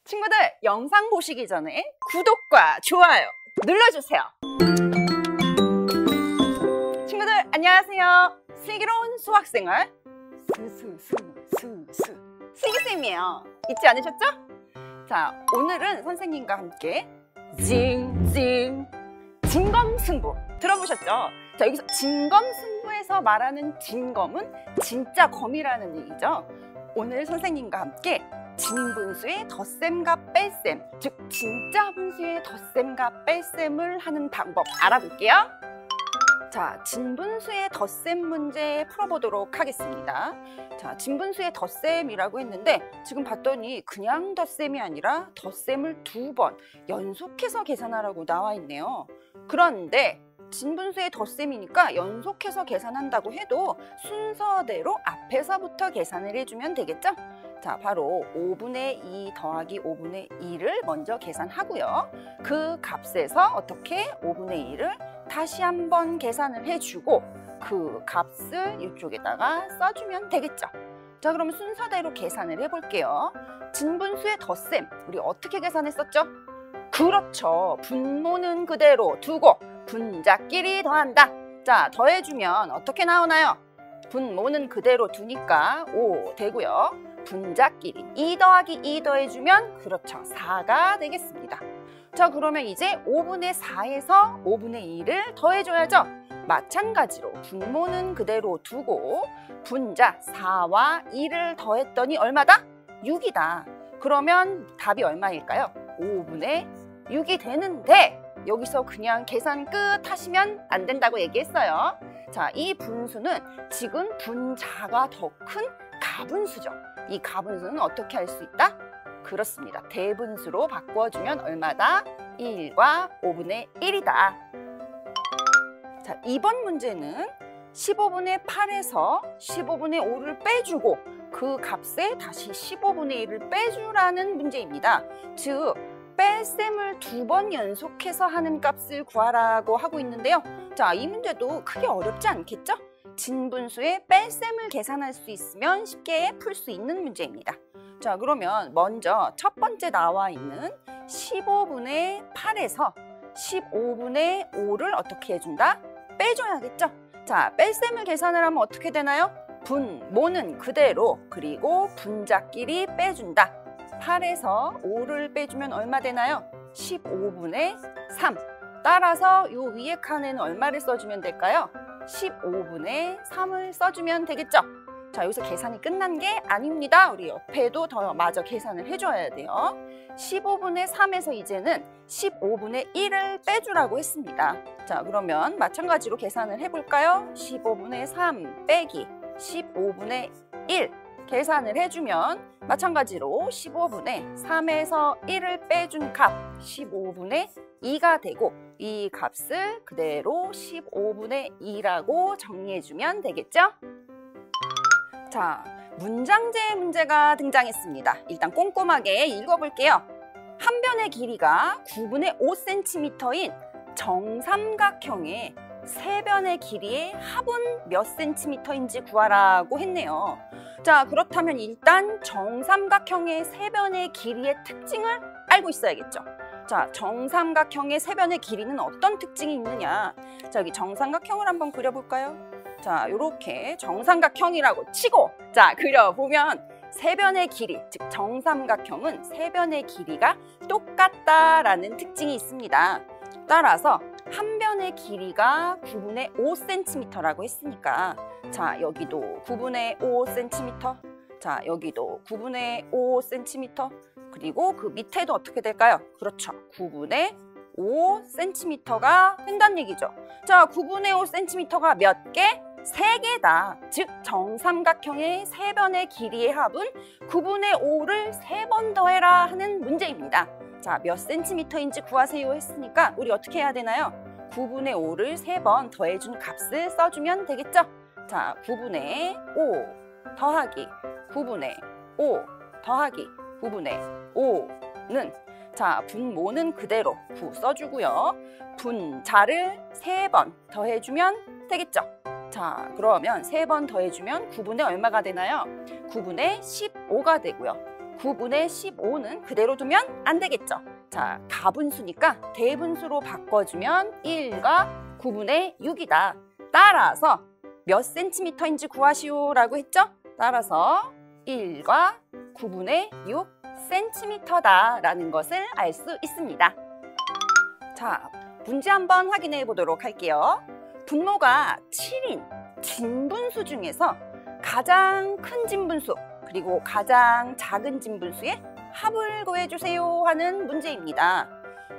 친구들, 영상 보시기 전에 구독과 좋아요 눌러주세요. 친구들, 안녕하세요. 슬기로운 수학생활 슬기쌤이에요. 잊지 않으셨죠? 자, 오늘은 선생님과 함께 진검승부 들어보셨죠? 자, 여기서 진검승부에서 말하는 진검은 진짜 검이라는 얘기죠. 오늘 선생님과 함께 진분수의 덧셈과 뺄셈, 즉 진짜 분수의 덧셈과 뺄셈을 하는 방법 알아볼게요. 자, 진분수의 덧셈 문제 풀어보도록 하겠습니다. 자, 진분수의 덧셈이라고 했는데 지금 봤더니 그냥 덧셈이 아니라 덧셈을 2번 연속해서 계산하라고 나와 있네요. 그런데 진분수의 덧셈이니까 연속해서 계산한다고 해도 순서대로 앞에서부터 계산을 해주면 되겠죠? 자, 바로 5분의 2 더하기 5분의 2를 먼저 계산하고요. 그 값에서 어떻게 5분의 2를 다시 한번 계산을 해주고 그 값을 이쪽에다가 써주면 되겠죠. 자, 그럼 순서대로 계산을 해볼게요. 진분수의 덧셈, 우리 어떻게 계산했었죠? 그렇죠. 분모는 그대로 두고 분자끼리 더한다. 자, 더해주면 어떻게 나오나요? 분모는 그대로 두니까 5 되고요. 분자끼리 2 더하기 2 더해주면 그렇죠. 4가 되겠습니다. 자, 그러면 이제 5분의 4에서 5분의 2를 더해줘야죠. 마찬가지로 분모는 그대로 두고 분자 4와 2를 더했더니 얼마다? 6이다. 그러면 답이 얼마일까요? 5분의 6이 되는데 여기서 그냥 계산 끝 하시면 안 된다고 얘기했어요. 자, 이 분수는 지금 분자가 더 큰 가분수죠. 이 가분수는 어떻게 할 수 있다? 그렇습니다. 대분수로 바꿔주면 얼마다? 1과 5분의 1이다. 자, 이번 문제는 15분의 8에서 15분의 5를 빼주고 그 값에 다시 15분의 1을 빼주라는 문제입니다. 즉, 뺄셈을 2번 연속해서 하는 값을 구하라고 하고 있는데요. 자, 이 문제도 크게 어렵지 않겠죠? 진분수의 뺄셈을 계산할 수 있으면 쉽게 풀 수 있는 문제입니다. 자, 그러면 먼저 첫 번째 나와 있는 15분의 8에서 15분의 5를 어떻게 해준다? 빼줘야겠죠? 자, 뺄셈을 계산을 하면 어떻게 되나요? 분모는 그대로 그리고 분자끼리 빼준다. 8에서 5를 빼주면 얼마 되나요? 15분의 3. 따라서 요 위에 칸에는 얼마를 써주면 될까요? 15분의 3을 써주면 되겠죠? 자, 여기서 계산이 끝난 게 아닙니다. 우리 옆에도 더 마저 계산을 해줘야 돼요. 15분의 3에서 이제는 15분의 1을 빼주라고 했습니다. 자, 그러면 마찬가지로 계산을 해볼까요? 15분의 3 빼기 15분의 1 계산을 해주면 마찬가지로 15분의 3에서 1을 빼준 값 15분의 2가 되고 이 값을 그대로 15분의 2라고 정리해주면 되겠죠? 자, 문장제 문제가 등장했습니다. 일단 꼼꼼하게 읽어볼게요. 한 변의 길이가 9분의 5cm인 정삼각형의 세 변의 길이의 합은 몇 cm인지 구하라고 했네요. 자, 그렇다면 일단 정삼각형의 세 변의 길이의 특징을 알고 있어야겠죠. 자, 정삼각형의 세 변의 길이는 어떤 특징이 있느냐? 자, 여기 정삼각형을 한번 그려볼까요? 자, 요렇게 정삼각형이라고 치고 자, 그려보면 세 변의 길이, 즉 정삼각형은 세 변의 길이가 똑같다라는 특징이 있습니다. 따라서 한 변의 길이가 9분의 5cm라고 했으니까 자, 여기도 9분의 5cm, 자, 여기도 9분의 5cm, 그리고 그 밑에도 어떻게 될까요? 그렇죠, 9분의 5cm가 된다는 얘기죠. 자, 9분의 5cm가 몇 개? 3개다. 즉 정삼각형의 세 변의 길이의 합은 9분의 5를 3번 더해라 하는 문제입니다. 자, 몇 cm인지 구하세요 했으니까 우리 어떻게 해야 되나요? 9분의 5를 3번 더해준 값을 써주면 되겠죠? 자, 9분의 5 더하기 9분의 5 더하기 9분의 5는 자, 분모는 그대로 9 써주고요. 분자를 3번 더해주면 되겠죠? 자, 그러면 3번 더해주면 9분의 얼마가 되나요? 9분의 15가 되고요. 9분의 15는 그대로 두면 안 되겠죠. 자, 가분수니까 대분수로 바꿔주면 1과 9분의 6이다. 따라서 몇 센티미터인지 구하시오 라고 했죠? 따라서 1과 9분의 6 센티미터다 라는 것을 알 수 있습니다. 자, 문제 한번 확인해 보도록 할게요. 분모가 7인 진분수 중에서 가장 큰 진분수 그리고 가장 작은 진분수의 합을 구해주세요 하는 문제입니다.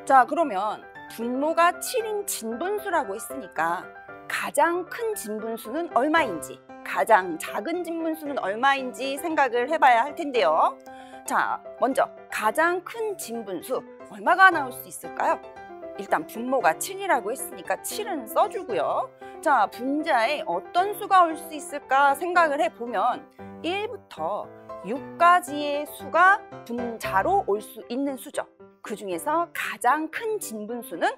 자, 그러면 분모가 7인 진분수라고 했으니까 가장 큰 진분수는 얼마인지 가장 작은 진분수는 얼마인지 생각을 해봐야 할 텐데요. 자, 먼저 가장 큰 진분수 얼마가 나올 수 있을까요? 일단 분모가 7이라고 했으니까 7은 써주고요. 자, 분자에 어떤 수가 올 수 있을까 생각을 해보면 1부터 6까지의 수가 분자로 올 수 있는 수죠. 그 중에서 가장 큰 진분수는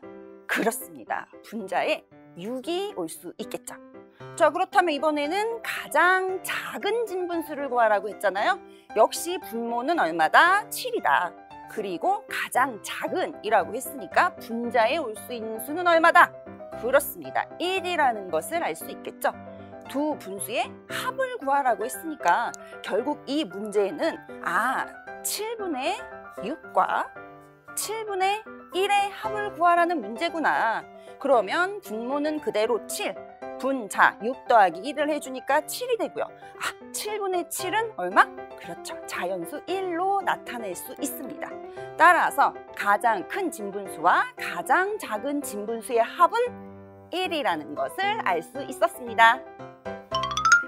그렇습니다. 분자에 6이 올 수 있겠죠. 자, 그렇다면 이번에는 가장 작은 진분수를 구하라고 했잖아요. 역시 분모는 얼마다? 7이다. 그리고 가장 작은 이라고 했으니까 분자에 올 수 있는 수는 얼마다? 그렇습니다. 1이라는 것을 알 수 있겠죠. 두 분수의 합을 구하라고 했으니까 결국 이 문제에는 7분의 6과 7분의 1의 합을 구하라는 문제구나. 그러면 분모는 그대로 7, 분자 6 더하기 1을 해주니까 7이 되고요. 7분의 7은 얼마? 그렇죠. 자연수 1로 나타낼 수 있습니다. 따라서 가장 큰 진분수와 가장 작은 진분수의 합은 1이라는 것을 알 수 있었습니다.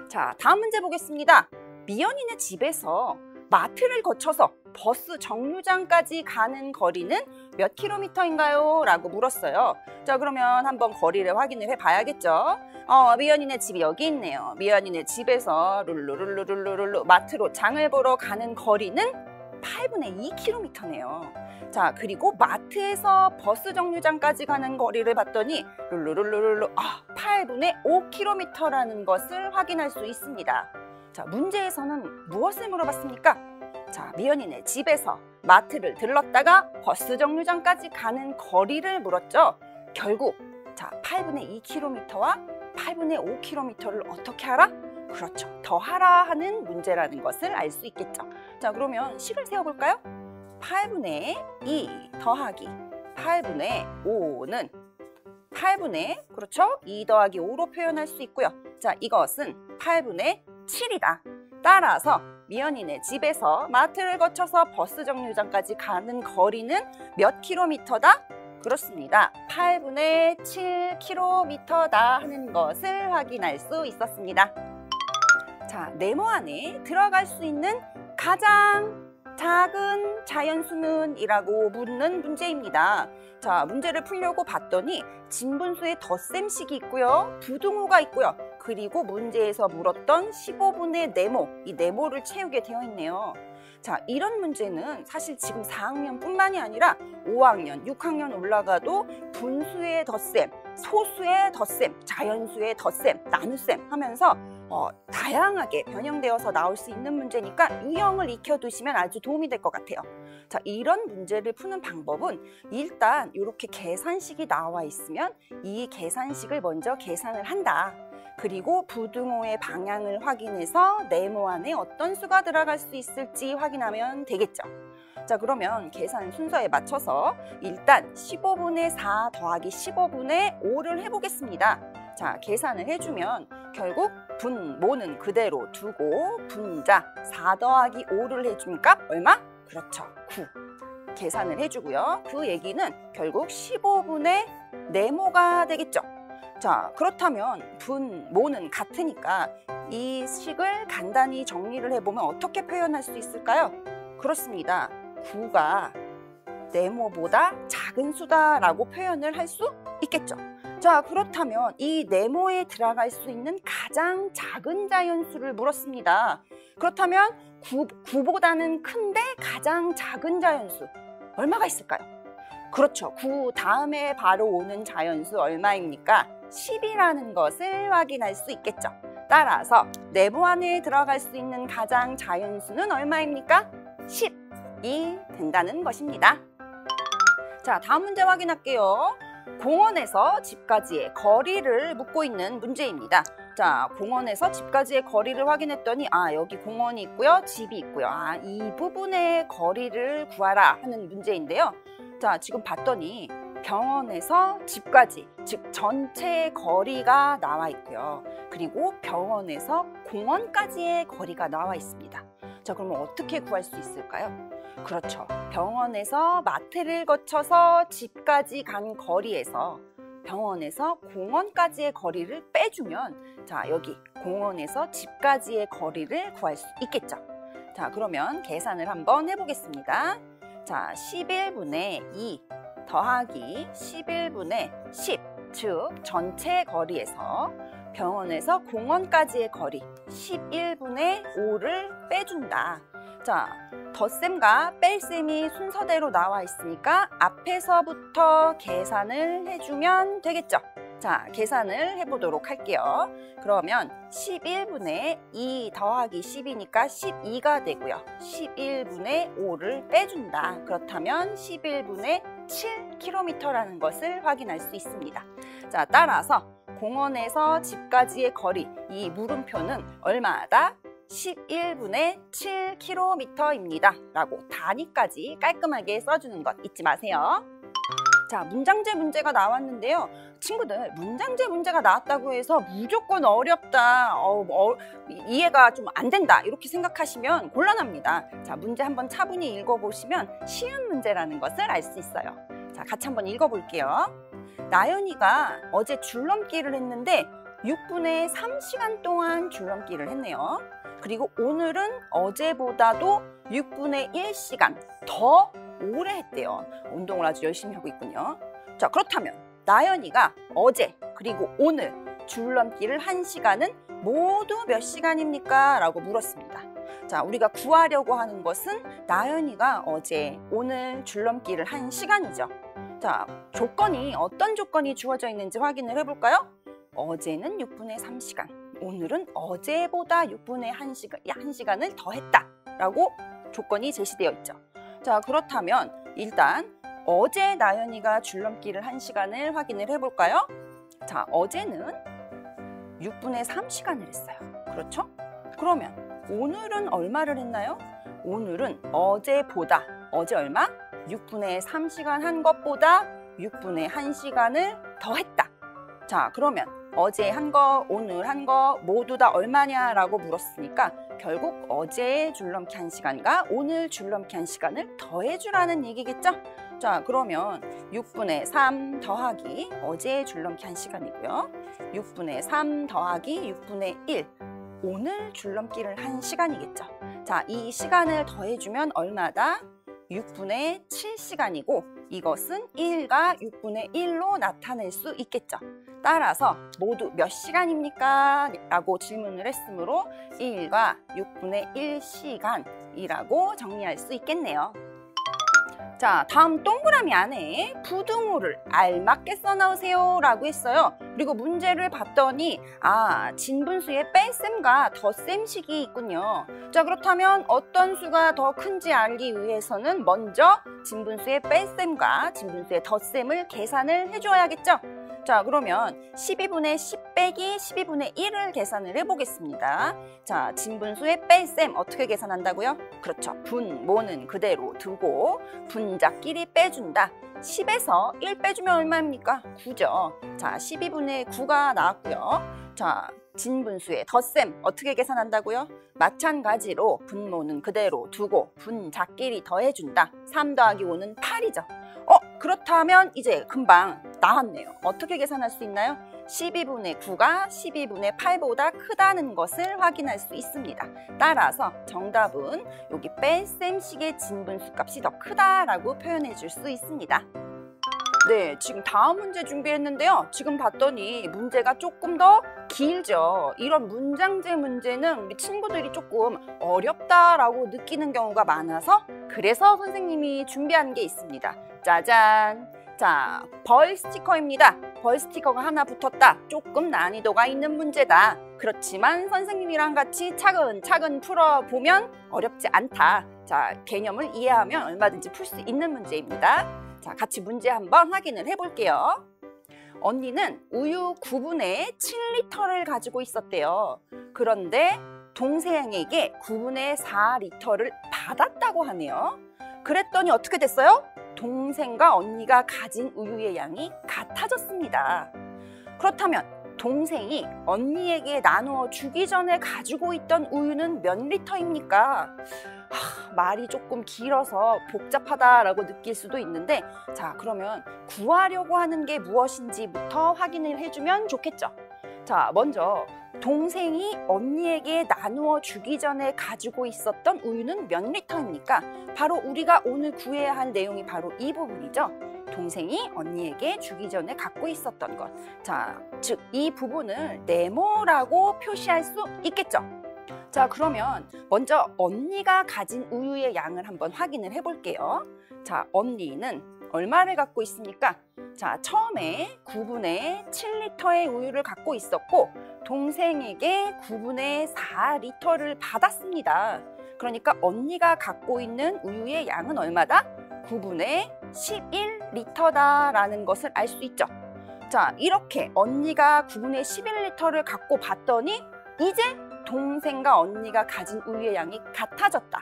자, 다음 문제 보겠습니다. 미연이네 집에서 마트를 거쳐서 버스 정류장까지 가는 거리는 몇 킬로미터인가요? 라고 물었어요. 자, 그러면 한번 거리를 확인을 해봐야겠죠. 미연이네 집이 여기 있네요. 미연이네 집에서 룰루룰루룰루룰루 마트로 장을 보러 가는 거리는 8분의 2km네요. 자, 그리고 마트에서 버스 정류장까지 가는 거리를 봤더니 룰루룰루룰루 8분의 5km라는 것을 확인할 수 있습니다. 자, 문제에서는 무엇을 물어봤습니까? 자, 미연이네 집에서 마트를 들렀다가 버스 정류장까지 가는 거리를 물었죠. 결국 자, 8분의 2km와 8분의 5km를 어떻게 하라? 그렇죠. 더하라 하는 문제라는 것을 알 수 있겠죠. 자, 그러면 식을 세워볼까요? 8분의 2 더하기 8분의 5는 8분의 그렇죠? 2 더하기 5로 표현할 수 있고요. 자, 이것은 8분의 7이다. 따라서 미연이네 집에서 마트를 거쳐서 버스 정류장까지 가는 거리는 몇 킬로미터다? 그렇습니다. 8분의 7km다 하는 것을 확인할 수 있었습니다. 자, 네모 안에 들어갈 수 있는 가장 작은 자연수는? 이라고 묻는 문제입니다. 자, 문제를 풀려고 봤더니 진분수의 덧셈식이 있고요. 부등호가 있고요. 그리고 문제에서 물었던 15분의 네모, 이 네모를 채우게 되어 있네요. 자, 이런 문제는 사실 지금 4학년 뿐만이 아니라 5학년, 6학년 올라가도 분수의 덧셈, 소수의 덧셈, 자연수의 덧셈, 나눗셈 하면서 다양하게 변형되어서 나올 수 있는 문제니까 유형을 익혀두시면 아주 도움이 될 것 같아요. 자, 이런 문제를 푸는 방법은 일단 이렇게 계산식이 나와 있으면 이 계산식을 먼저 계산을 한다. 그리고 부등호의 방향을 확인해서 네모 안에 어떤 수가 들어갈 수 있을지 확인하면 되겠죠. 자, 그러면 계산 순서에 맞춰서 일단 15분의 4 더하기 15분의 5를 해보겠습니다. 자, 계산을 해주면 결국 분모는 그대로 두고 분자 4 더하기 5를 해준 값 얼마? 그렇죠, 9. 계산을 해주고요. 그 얘기는 결국 15분의 네모가 되겠죠. 자, 그렇다면 분모는 같으니까 이 식을 간단히 정리를 해보면 어떻게 표현할 수 있을까요? 그렇습니다. 9가 네모보다 작은 수다라고 표현을 할 수 있겠죠. 자, 그렇다면 이 네모에 들어갈 수 있는 가장 작은 자연수를 물었습니다. 그렇다면 9보다는 큰데 가장 작은 자연수 얼마가 있을까요? 그렇죠. 9 다음에 바로 오는 자연수 얼마입니까? 10이라는 것을 확인할 수 있겠죠. 따라서 네모 안에 들어갈 수 있는 가장 자연수는 얼마입니까? 10이 된다는 것입니다. 자, 다음 문제 확인할게요. 공원에서 집까지의 거리를 묻고 있는 문제입니다. 자, 공원에서 집까지의 거리를 확인했더니 여기 공원이 있고요, 집이 있고요. 이 부분의 거리를 구하라 하는 문제인데요. 자, 지금 봤더니 병원에서 집까지, 즉 전체의 거리가 나와 있고요. 그리고 병원에서 공원까지의 거리가 나와 있습니다. 자, 그러면 어떻게 구할 수 있을까요? 그렇죠. 병원에서 마트를 거쳐서 집까지 간 거리에서 병원에서 공원까지의 거리를 빼주면 자, 여기 공원에서 집까지의 거리를 구할 수 있겠죠. 자, 그러면 계산을 한번 해보겠습니다. 자, 11분의 2 더하기 11분의 10, 즉 전체 거리에서 병원에서 공원까지의 거리 11분의 5를 빼준다. 자, 덧셈과 뺄셈이 순서대로 나와 있으니까 앞에서부터 계산을 해주면 되겠죠. 자, 계산을 해보도록 할게요. 그러면 11분의 2 더하기 10이니까 12가 되고요. 11분의 5를 빼준다. 그렇다면 11분의 7km라는 것을 확인할 수 있습니다. 자, 따라서 공원에서 집까지의 거리, 이 물음표는 얼마다? 11분의 7km입니다. 라고 단위까지 깔끔하게 써주는 것 잊지 마세요. 자, 문장제 문제가 나왔는데요. 친구들, 문장제 문제가 나왔다고 해서 무조건 어렵다, 이해가 좀 안 된다 이렇게 생각하시면 곤란합니다. 자, 문제 한번 차분히 읽어보시면 쉬운 문제라는 것을 알 수 있어요. 자, 같이 한번 읽어볼게요. 나연이가 어제 줄넘기를 했는데 6분의 3시간 동안 줄넘기를 했네요. 그리고 오늘은 어제보다도 6분의 1시간 더 오래 했대요. 운동을 아주 열심히 하고 있군요. 자, 그렇다면 나연이가 어제 그리고 오늘 줄넘기를 한 시간은 모두 몇 시간입니까? 라고 물었습니다. 자, 우리가 구하려고 하는 것은 나연이가 어제, 오늘 줄넘기를 한 시간이죠. 자, 조건이 어떤 조건이 주어져 있는지 확인을 해볼까요? 어제는 6분의 3시간, 오늘은 어제보다 6분의 1시간을 더 했다 라고 조건이 제시되어 있죠. 자, 그렇다면 일단 어제 나연이가 줄넘기를 한 시간을 확인을 해볼까요? 자, 어제는 6분의 3시간을 했어요. 그렇죠? 그러면 오늘은 얼마를 했나요? 오늘은 어제보다, 어제 얼마? 6분의 3시간 한 것보다 6분의 1시간을 더 했다. 자, 그러면 어제 한 거, 오늘 한 거 모두 다 얼마냐라고 물었으니까 결국 어제의 줄넘기 1시간과 오늘 줄넘기 1시간을 더해주라는 얘기겠죠? 자, 그러면 6분의 3 더하기 어제의 줄넘기 1시간이고요. 6분의 3 더하기 6분의 1, 오늘 줄넘기를 한 시간이겠죠. 자, 이 시간을 더해주면 얼마다? 6분의 7시간이고 이것은 1과 6분의 1로 나타낼 수 있겠죠. 따라서 모두 몇 시간입니까? 라고 질문을 했으므로 1과 6분의 1시간이라고 정리할 수 있겠네요. 자, 다음 동그라미 안에 부등호를 알맞게 써넣으세요 라고 했어요. 그리고 문제를 봤더니 진분수의 뺄셈과 덧셈식이 있군요. 자, 그렇다면 어떤 수가 더 큰지 알기 위해서는 먼저 진분수의 뺄셈과 진분수의 덧셈을 계산을 해줘야겠죠. 자, 그러면 12분의 10 빼기 12분의 1을 계산을 해보겠습니다. 자, 진분수의 뺄셈 어떻게 계산한다고요? 그렇죠. 분모는 그대로 두고 분자끼리 빼준다. 10에서 1 빼주면 얼마입니까? 9죠. 자, 12분의 9가 나왔고요. 자, 진분수의 덧셈 어떻게 계산한다고요? 마찬가지로 분모는 그대로 두고 분자끼리 더해준다. 3 더하기 5는 8이죠. 그렇다면 이제 금방 나왔네요. 어떻게 계산할 수 있나요? 12분의 9가 12분의 8보다 크다는 것을 확인할 수 있습니다. 따라서 정답은 여기 뺄셈식의 진분수 값이 더 크다라고 표현해 줄 수 있습니다. 네, 지금 다음 문제 준비했는데요. 지금 봤더니 문제가 조금 더 길죠. 이런 문장제 문제는 우리 친구들이 조금 어렵다라고 느끼는 경우가 많아서 그래서 선생님이 준비한 게 있습니다. 짜잔! 자, 벌 스티커입니다. 벌 스티커가 하나 붙었다. 조금 난이도가 있는 문제다. 그렇지만 선생님이랑 같이 차근차근 풀어보면 어렵지 않다. 자, 개념을 이해하면 얼마든지 풀 수 있는 문제입니다. 자, 같이 문제 한번 확인을 해볼게요. 언니는 우유 9분의 7리터를 가지고 있었대요. 그런데 동생에게 9분의 4리터를 받았다고 하네요. 그랬더니 어떻게 됐어요? 동생과 언니가 가진 우유의 양이 같아졌습니다. 그렇다면 동생이 언니에게 나누어 주기 전에 가지고 있던 우유는 몇 리터입니까? 말이 조금 길어서 복잡하다라고 느낄 수도 있는데, 자, 그러면 구하려고 하는 게 무엇인지부터 확인을 해주면 좋겠죠. 자, 먼저 동생이 언니에게 나누어 주기 전에 가지고 있었던 우유는 몇 리터입니까? 바로 우리가 오늘 구해야 할 내용이 바로 이 부분이죠. 동생이 언니에게 주기 전에 갖고 있었던 것. 자, 즉 이 부분을 네모라고 표시할 수 있겠죠. 자, 그러면 먼저 언니가 가진 우유의 양을 한번 확인을 해볼게요. 자, 언니는 얼마를 갖고 있습니까? 자, 처음에 9분의 7리터의 우유를 갖고 있었고 동생에게 9분의 4리터를 받았습니다. 그러니까 언니가 갖고 있는 우유의 양은 얼마다? 9분의 11리터다라는 것을 알 수 있죠. 자, 이렇게 언니가 9분의 11리터를 갖고 봤더니 이제 동생과 언니가 가진 우유의 양이 같아졌다.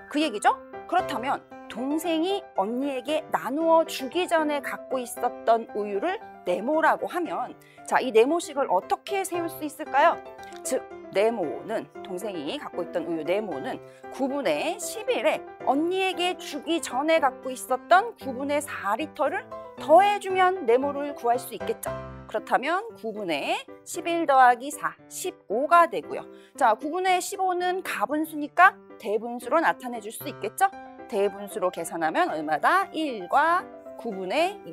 그 얘기죠? 그렇다면 동생이 언니에게 나누어 주기 전에 갖고 있었던 우유를 네모라고 하면, 자, 이 네모식을 어떻게 세울 수 있을까요? 즉, 네모는, 동생이 갖고 있던 우유 네모는 9분의 11에 언니에게 주기 전에 갖고 있었던 9분의 4리터를 더해주면 네모를 구할 수 있겠죠. 그렇다면 9분의 11 더하기 4, 15가 되고요. 자, 9분의 15는 가분수니까 대분수로 나타내 줄 수 있겠죠? 대분수로 계산하면 얼마다? 1과 9분의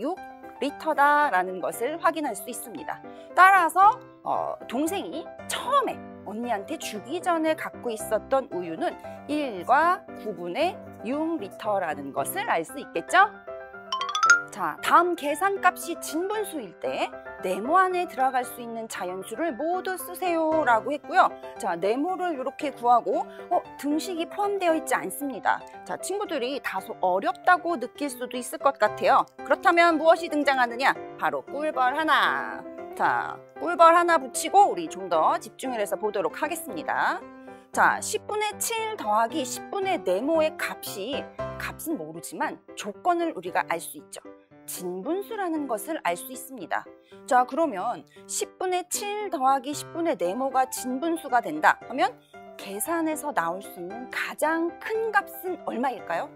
6리터다라는 것을 확인할 수 있습니다. 따라서 동생이 처음에 언니한테 주기 전에 갖고 있었던 우유는 1과 9분의 6리터라는 것을 알 수 있겠죠? 자, 다음 계산값이 진분수일 때 네모 안에 들어갈 수 있는 자연수를 모두 쓰세요 라고 했고요. 자, 네모를 이렇게 구하고 등식이 포함되어 있지 않습니다. 자, 친구들이 다소 어렵다고 느낄 수도 있을 것 같아요. 그렇다면 무엇이 등장하느냐? 바로 꿀벌 하나. 자, 꿀벌 하나 붙이고 우리 좀 더 집중을 해서 보도록 하겠습니다. 자, 10분의 7 더하기 10분의 네모의 값은 모르지만 조건을 우리가 알 수 있죠. 진분수라는 것을 알 수 있습니다. 자, 그러면 10분의 7 더하기 10분의 네모가 진분수가 된다 하면 계산해서 나올 수 있는 가장 큰 값은 얼마일까요?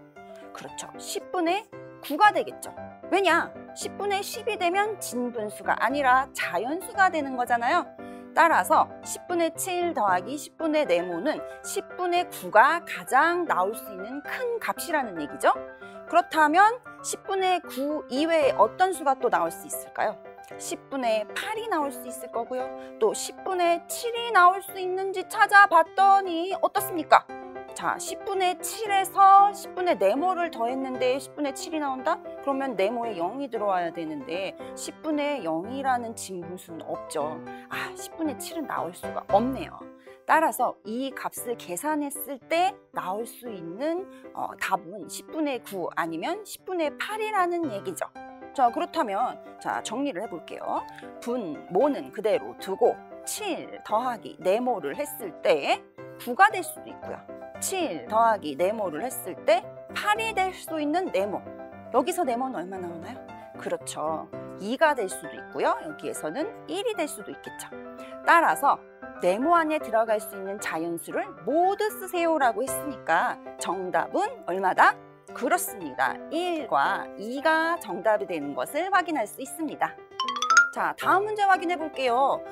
그렇죠. 10분의 9가 되겠죠. 왜냐? 10분의 10이 되면 진분수가 아니라 자연수가 되는 거잖아요. 따라서 10분의 7 더하기 10분의 네모는 10분의 9가 가장 나올 수 있는 큰 값이라는 얘기죠. 그렇다면 10분의 9 이외에 어떤 수가 또 나올 수 있을까요? 10분의 8이 나올 수 있을 거고요. 또 10분의 7이 나올 수 있는지 찾아봤더니 어떻습니까? 자, 10분의 7에서 10분의 네모를 더했는데 10분의 7이 나온다? 그러면 네모에 0이 들어와야 되는데 10분의 0이라는 진분수는 없죠. 10분의 7은 나올 수가 없네요. 따라서 이 값을 계산했을 때 나올 수 있는 답은 10분의 9 아니면 10분의 8이라는 얘기죠. 자, 그렇다면 자, 정리를 해볼게요. 분모는 그대로 두고 7 더하기 네모를 했을 때 9가 될 수도 있고요. 7 더하기 네모를 했을 때 8이 될 수 있는 네모. 여기서 네모는 얼마 나오나요? 그렇죠. 2가 될 수도 있고요. 여기에서는 1이 될 수도 있겠죠. 따라서 네모 안에 들어갈 수 있는 자연수를 모두 쓰세요라고 했으니까 정답은 얼마다? 그렇습니다. 1과 2가 정답이 되는 것을 확인할 수 있습니다. 자, 다음 문제 확인해 볼게요.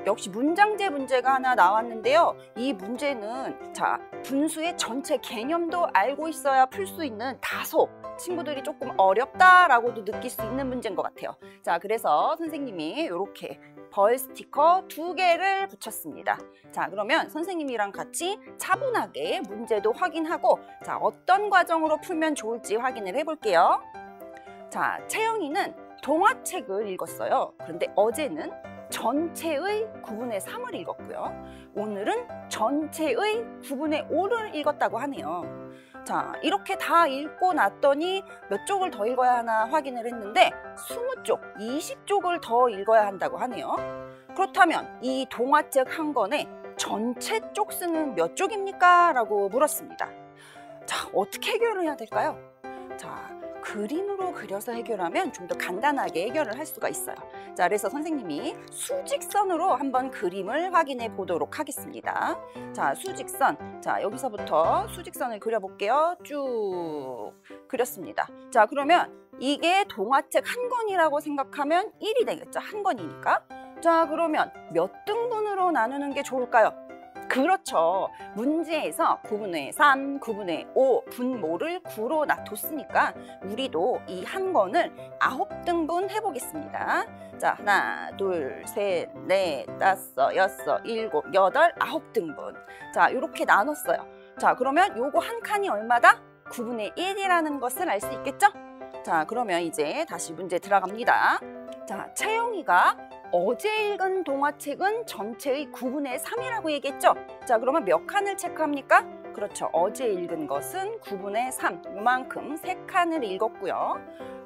역시 문장제 문제가 하나 나왔는데요. 이 문제는 자, 분수의 전체 개념도 알고 있어야 풀 수 있는 다소 친구들이 조금 어렵다라고도 느낄 수 있는 문제인 것 같아요. 자, 그래서 선생님이 이렇게 벌 스티커 2개를 붙였습니다. 자, 그러면 선생님이랑 같이 차분하게 문제도 확인하고 자, 어떤 과정으로 풀면 좋을지 확인을 해볼게요. 자, 채영이는 동화책을 읽었어요. 그런데 어제는 전체의 9분의 3을 읽었고요. 오늘은 전체의 9분의 5를 읽었다고 하네요. 자, 이렇게 다 읽고 났더니 몇 쪽을 더 읽어야 하나 확인을 했는데 20쪽, 20쪽을 더 읽어야 한다고 하네요. 그렇다면 이 동화책 한 권의 전체 쪽수는 몇 쪽입니까? 라고 물었습니다. 자, 어떻게 해결을 해야 될까요? 자, 그림으로 그려서 해결하면 좀 더 간단하게 해결을 할 수가 있어요. 자, 그래서 선생님이 수직선으로 한번 그림을 확인해 보도록 하겠습니다. 자, 수직선. 자, 여기서부터 수직선을 그려볼게요. 쭉 그렸습니다. 자, 그러면 이게 동화책 한 권이라고 생각하면 1이 되겠죠. 한 권이니까. 자, 그러면 몇 등분으로 나누는 게 좋을까요? 그렇죠. 문제에서 9분의 3, 9분의 5 분모를 9로 놔뒀으니까 우리도 이 한 권을 9등분 해보겠습니다. 자, 하나, 둘, 셋, 넷, 다섯, 여섯, 일곱, 여덟, 9등분. 자, 이렇게 나눴어요. 자, 그러면 요거 한 칸이 얼마다? 9분의 1이라는 것을 알 수 있겠죠? 자, 그러면 이제 다시 문제 들어갑니다. 자, 채영이가 어제 읽은 동화책은 전체의 9분의 3이라고 얘기했죠? 자, 그러면 몇 칸을 체크합니까? 그렇죠. 어제 읽은 것은 9분의 3, 이만큼 3칸을 읽었고요.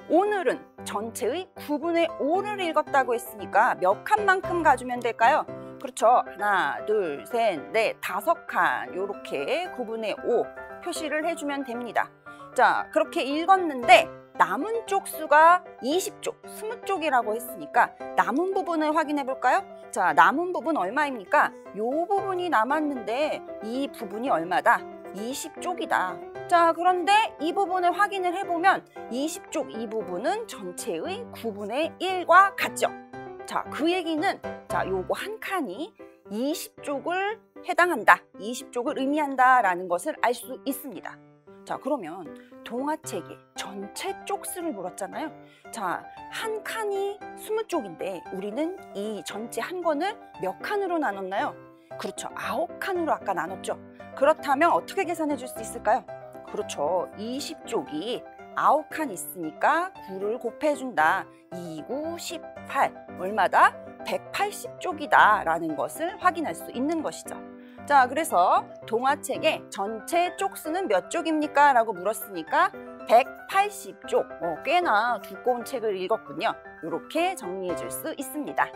오늘은 전체의 9분의 5를 읽었다고 했으니까 몇 칸만큼 가주면 될까요? 그렇죠. 하나, 둘, 셋, 넷, 5칸 이렇게 9분의 5 표시를 해주면 됩니다. 자, 그렇게 읽었는데 남은 쪽수가 20쪽, 20쪽이라고 했으니까 남은 부분을 확인해 볼까요? 자, 남은 부분 얼마입니까? 요 부분이 남았는데 이 부분이 얼마다? 20쪽이다. 자, 그런데 이 부분을 확인을 해보면 20쪽 이 부분은 전체의 9분의 1과 같죠? 자, 그 얘기는 자, 요거 한 칸이 20쪽을 해당한다, 20쪽을 의미한다라는 것을 알 수 있습니다. 자, 그러면 동화책의 전체 쪽수를 물었잖아요. 자, 한 칸이 20쪽인데 우리는 이 전체 한 권을 몇 칸으로 나눴나요? 그렇죠. 9칸으로 아까 나눴죠. 그렇다면 어떻게 계산해 줄 수 있을까요? 그렇죠. 20쪽이 9칸 있으니까 9를 곱해준다. 2, 9, 18. 얼마다? 180쪽이다 라는 것을 확인할 수 있는 것이죠. 자, 그래서 동화책의 전체 쪽수는 몇 쪽입니까? 라고 물었으니까 180쪽, 꽤나 두꺼운 책을 읽었군요. 이렇게 정리해 줄 수 있습니다.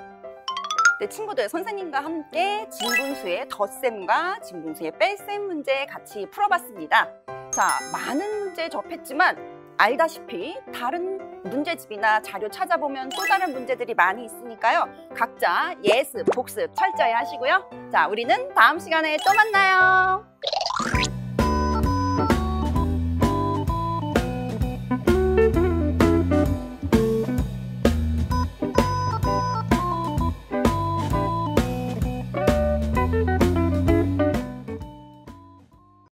네, 친구들, 선생님과 함께 진분수의 덧셈과 진분수의 뺄셈 문제 같이 풀어봤습니다. 자, 많은 문제 접했지만 알다시피 다른 문제집이나 자료 찾아보면 또 다른 문제들이 많이 있으니까요. 각자 예습, 복습 철저히 하시고요. 자, 우리는 다음 시간에 또 만나요.